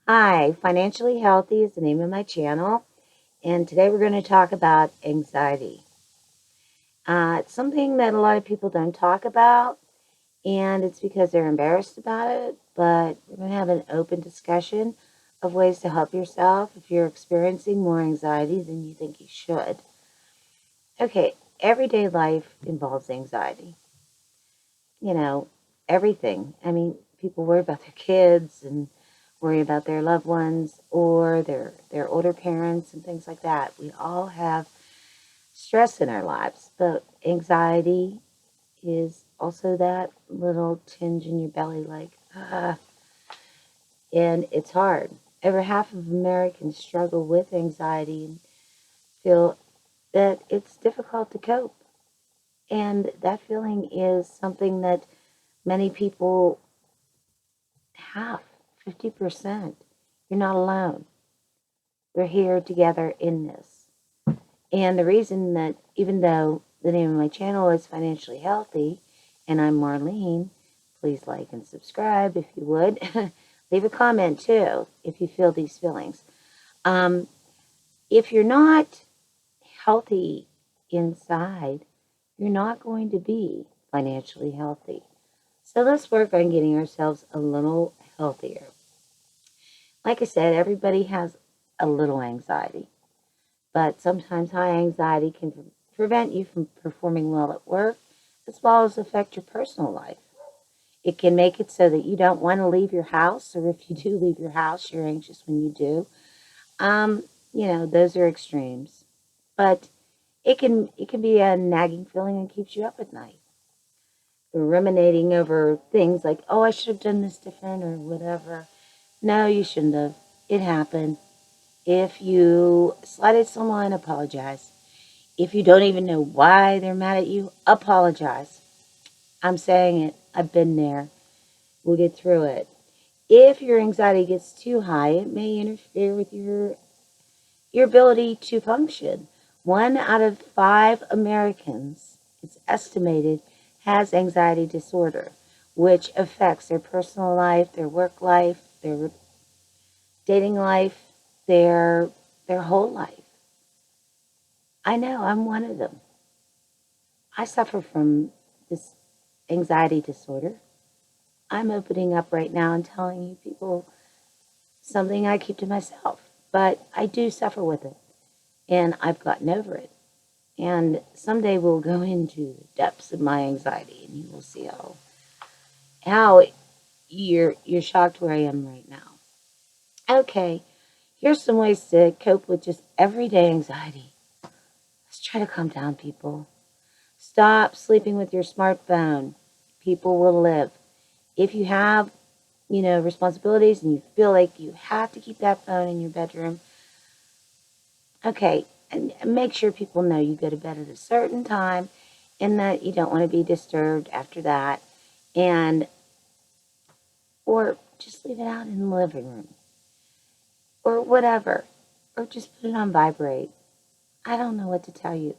Hi, Financially Healthy is the name of my channel, and today we're going to talk about anxiety. It's something that a lot of people don't talk about, and it's because they're embarrassed about it, but we're going to have an open discussion of ways to help yourself if you're experiencing more anxiety than you think you should. Okay, everyday life involves anxiety. You know, everything. I mean, people worry about their kids and worry about their loved ones or their older parents and things like that. We all have stress in our lives, but anxiety is also that little tinge in your belly like, and it's hard. Over half of Americans struggle with anxiety and feel that it's difficult to cope. And that feeling is something that many people have, 50%. You're not alone. We're here together in this. And the reason that, even though the name of my channel is Financially Healthy, and I'm Marlene, please like and subscribe if you would. Leave a comment too if you feel these feelings. Um, if you're not healthy inside, you're not going to be financially healthy. So let's work on getting ourselves a little healthier. Like I said, everybody has a little anxiety, but sometimes high anxiety can prevent you from performing well at work as well as affect your personal life. It can make it so that you don't want to leave your house, or if you do leave your house, you're anxious when you do. Those are extremes. But it can be a nagging feeling and keeps you up at night. Ruminating over things like, oh, I should have done this different or whatever. No, you shouldn't have. It happened. If you slighted someone, apologize. If you don't even know why they're mad at you, apologize. I'm saying it. I've been there. We'll get through it. If your anxiety gets too high, it may interfere with your ability to function. 1 out of 5 Americans, it's estimated, has anxiety disorder, which affects their personal life, their work life, their dating life, their whole life. I know I'm one of them. I suffer from this anxiety disorder. I'm opening up right now and telling you people something I keep to myself, but I do suffer with it, and I've gotten over it. And someday we'll go into the depths of my anxiety, and you will see how you're shocked where I am right now. Okay, here's some ways to cope with just everyday anxiety. Let's try to calm down, people. Stop sleeping with your smartphone. People will live. If you have, responsibilities and you feel like you have to keep that phone in your bedroom, okay, and make sure people know you go to bed at a certain time and that you don't want to be disturbed after that. And, or just leave it out in the living room or whatever, or just put it on vibrate. I don't know what to tell you.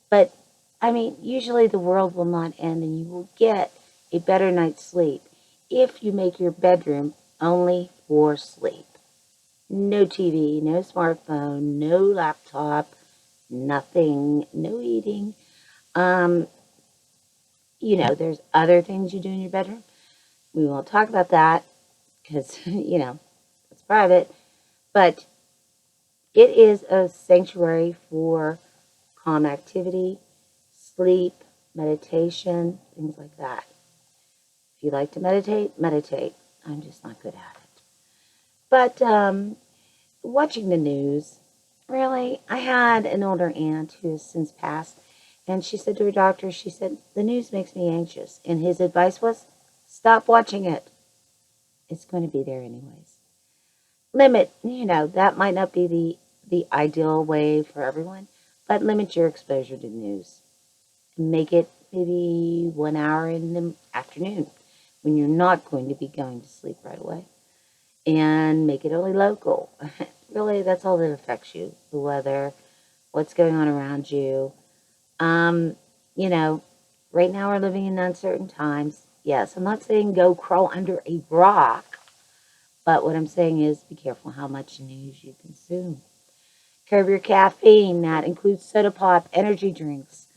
But, I mean, usually the world will not end and you will get a better night's sleep if you make your bedroom only for sleep. No TV, no smartphone, no laptop, nothing, no eating. Um, there's other things you do in your bedroom. We won't talk about that because, it's private. But it is a sanctuary for calm activity, sleep, meditation, things like that. If you like to meditate, meditate. I'm just not good at it. But watching the news, really, I had an older aunt who has since passed, and she said to her doctor, she said, the news makes me anxious. And his advice was, stop watching it. It's going to be there anyways. Limit, that might not be the ideal way for everyone, but limit your exposure to news. Make it maybe 1 hour in the afternoon when you're not going to be going to sleep right away. And make it only local. Really, that's all that affects you. The weather, what's going on around you. Um, you know, right now we're living in uncertain times. Yes, I'm not saying go crawl under a rock, But what I'm saying is be careful how much news you consume. Curb your caffeine. That includes soda pop, energy drinks,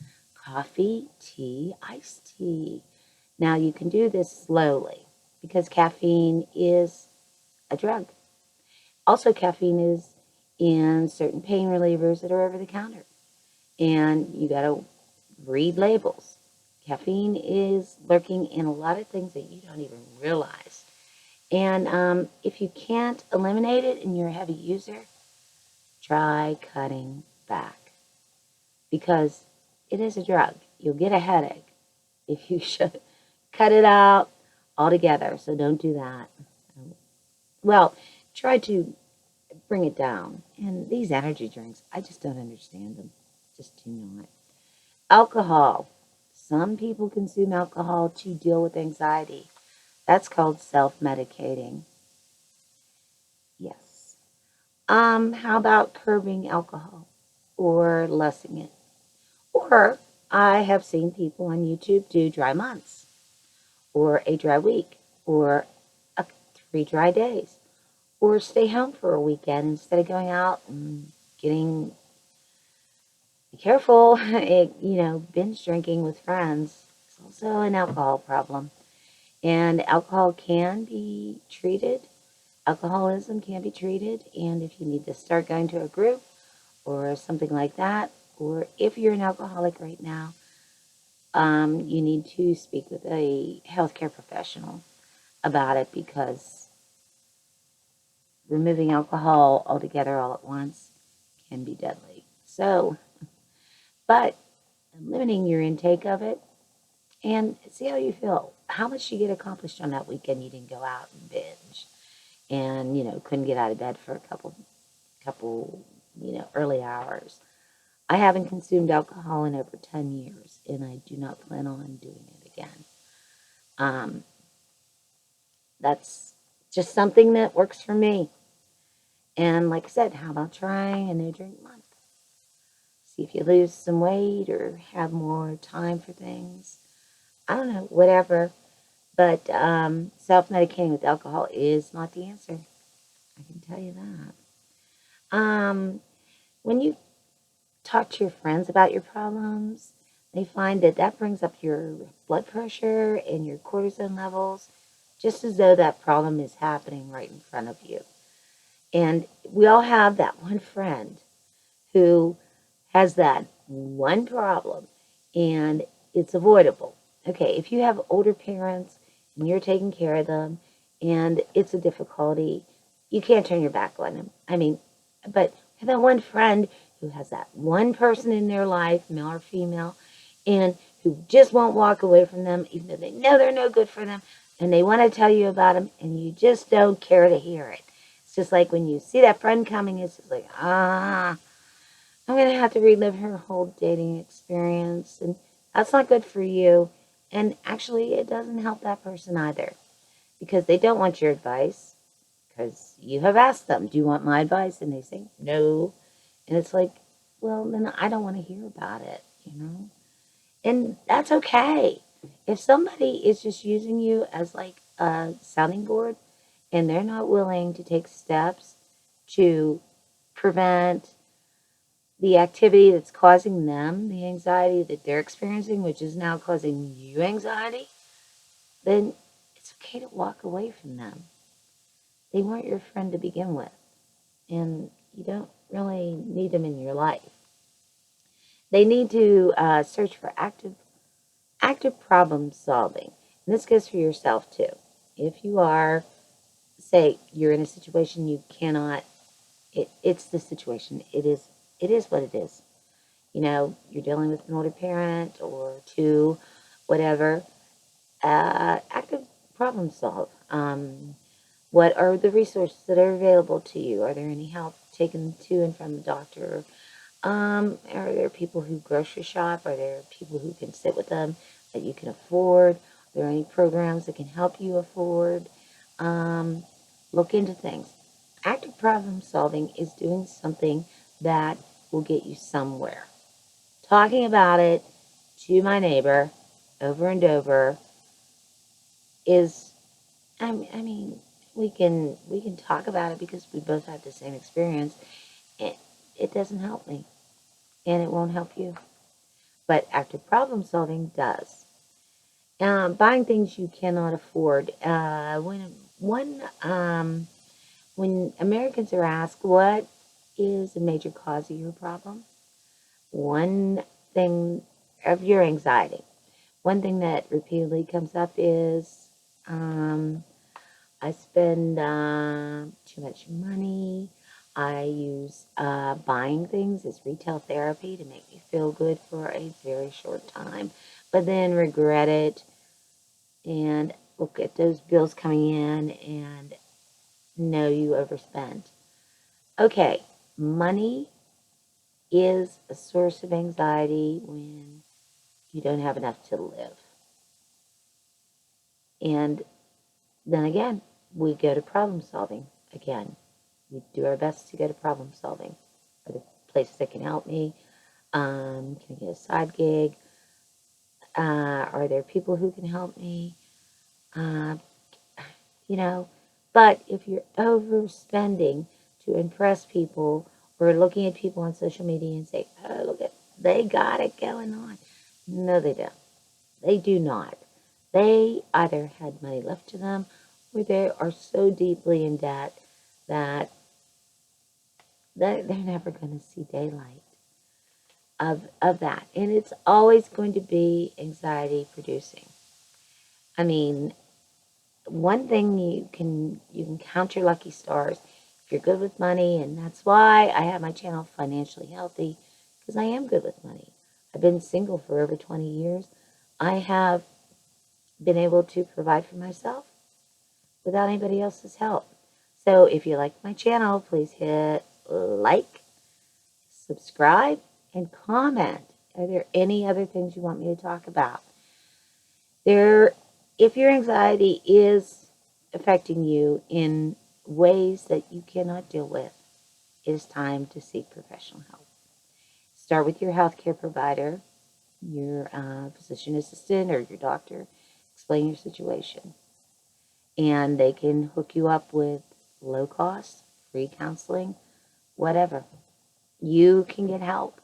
coffee, tea, iced tea. Now you can do this slowly because caffeine is a drug. Also, caffeine is in certain pain relievers that are over the counter. And you got to read labels. Caffeine is lurking in a lot of things that you don't even realize. And if you can't eliminate it and you're a heavy user, try cutting back because it is a drug. You'll get a headache if you should cut it out altogether. So don't do that. Well, try to bring it down. And these energy drinks, I just don't understand them. Just do not. Alcohol. Some people consume alcohol to deal with anxiety. That's called self-medicating. Yes. How about curbing alcohol or lessing it? Or I have seen people on YouTube do dry months or a dry week or 3 dry days or stay home for a weekend instead of going out and getting, be careful, binge drinking with friends is also an alcohol problem. And alcohol can be treated. Alcoholism can be treated. And if you need to start going to a group or something like that, or if you're an alcoholic right now, you need to speak with a healthcare professional about it because removing alcohol altogether all at once can be deadly. So, but limiting your intake of it and see how you feel. How much you get accomplished on that weekend you didn't go out and binge and, couldn't get out of bed for a couple, early hours. I haven't consumed alcohol in over 10 years and I do not plan on doing it again. Um, that's just something that works for me. And like I said, how about trying a no drink month? See if you lose some weight or have more time for things. I don't know, whatever. But self-medicating with alcohol is not the answer. I can tell you that. When you talk to your friends about your problems, they find that that brings up your blood pressure and your cortisol levels, just as though that problem is happening right in front of you. And we all have that one friend who has that one problem and it's avoidable. Okay, if you have older parents and you're taking care of them and it's a difficulty, you can't turn your back on them. I mean, but that one friend who has that one person in their life, male or female, and who just won't walk away from them, even though they know they're no good for them, and they want to tell you about them, and you just don't care to hear it. It's just like when you see that friend coming, it's just like, I'm going to have to relive her whole dating experience, and that's not good for you. And actually, it doesn't help that person either because they don't want your advice because you have asked them, do you want my advice? And they say, no. And it's like, well, then I don't want to hear about it. And that's okay. If somebody is just using you as like a sounding board and they're not willing to take steps to prevent the activity that's causing them the anxiety that they're experiencing, which is now causing you anxiety, then it's okay to walk away from them. They weren't your friend to begin with, and you don't really need them in your life. They need to search for active problem solving. And this goes for yourself too. If you are, say, you're in a situation you cannot, it's the situation. It is what it is. You're dealing with an older parent or two, whatever, active problem solve. What are the resources that are available to you? Are there any help taken to and from the doctor? Are there people who grocery shop? Are there people who can sit with them that you can afford? Are there any programs that can help you afford? Um, Look into things. Active problem solving is doing something that will get you somewhere. Talking about it to my neighbor over and over is, I mean, we can talk about it because we both have the same experience. It, it doesn't help me, and it won't help you. But active problem solving does. Buying things you cannot afford. When Americans are asked what is a major cause of your problem, one thing of your anxiety, one thing that repeatedly comes up is I spend too much money. I use buying things as retail therapy to make me feel good for a very short time, but then regret it and look at those bills coming in and know you overspent. Okay, money is a source of anxiety when you don't have enough to live. And then again, we go to problem solving again. We do our best to go to problem solving. Are there places that can help me? Can I get a side gig? Are there people who can help me? Uh, you know, but if you're overspending to impress people or looking at people on social media and say, oh, look at, they got it going on. No, they don't. They do not. They either had money left to them or they are so deeply in debt that they're never going to see daylight of that. And it's always going to be anxiety producing. I mean, one thing you can count your lucky stars if you're good with money, and that's why I have my channel Financially Healthy, because I am good with money. I've been single for over 20 years. I have been able to provide for myself without anybody else's help. So if you like my channel, please hit like, subscribe, and comment. Are there any other things you want me to talk about? If your anxiety is affecting you in ways that you cannot deal with, it is time to seek professional help. Start with your healthcare provider, your physician assistant, or your doctor. Explain your situation, and they can hook you up with low cost, free counseling, whatever. You can get help.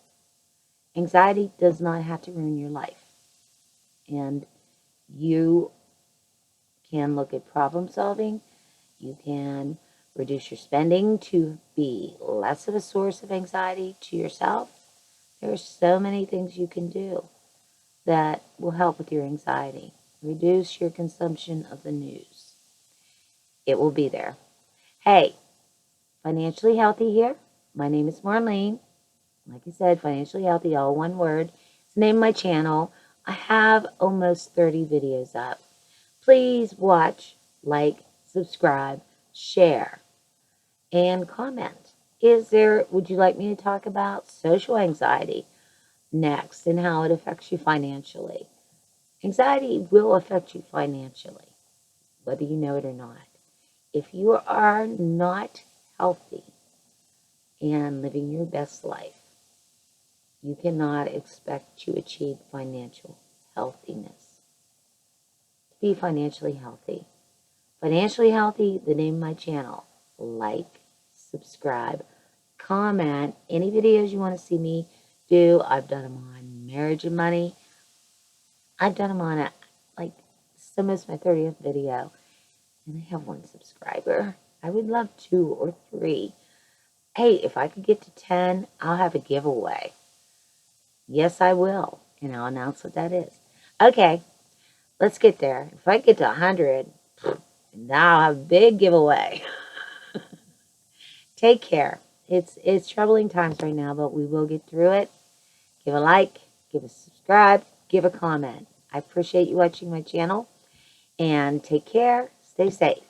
Anxiety does not have to ruin your life, and you can look at problem solving. You can reduce your spending to be less of a source of anxiety to yourself. There are so many things you can do that will help with your anxiety. Reduce your consumption of the news. It will be there. Hey, Financially Healthy here. My name is Marlene. Like I said, Financially Healthy, all one word. It's the name of my channel. I have almost 30 videos up. Please watch, like, subscribe, share, and comment. Would you like me to talk about social anxiety next and how it affects you financially? Anxiety will affect you financially, whether you know it or not. If you are not healthy and living your best life, you cannot expect to achieve financial healthiness. To be financially healthy. Financially Healthy, the name of my channel. Like, subscribe, comment any videos you want to see me do. I've done them on marriage and money. I've done them on like, it's almost my 30th video. And I have 1 subscriber. I would love 2 or 3. Hey, if I could get to 10, I'll have a giveaway. Yes, I will. And I'll announce what that is. Okay, let's get there. If I get to 100, now I'll have a big giveaway. Take care. It's troubling times right now, but we will get through it. Give a like, give a subscribe, give a comment. I appreciate you watching my channel. And take care. Stay safe.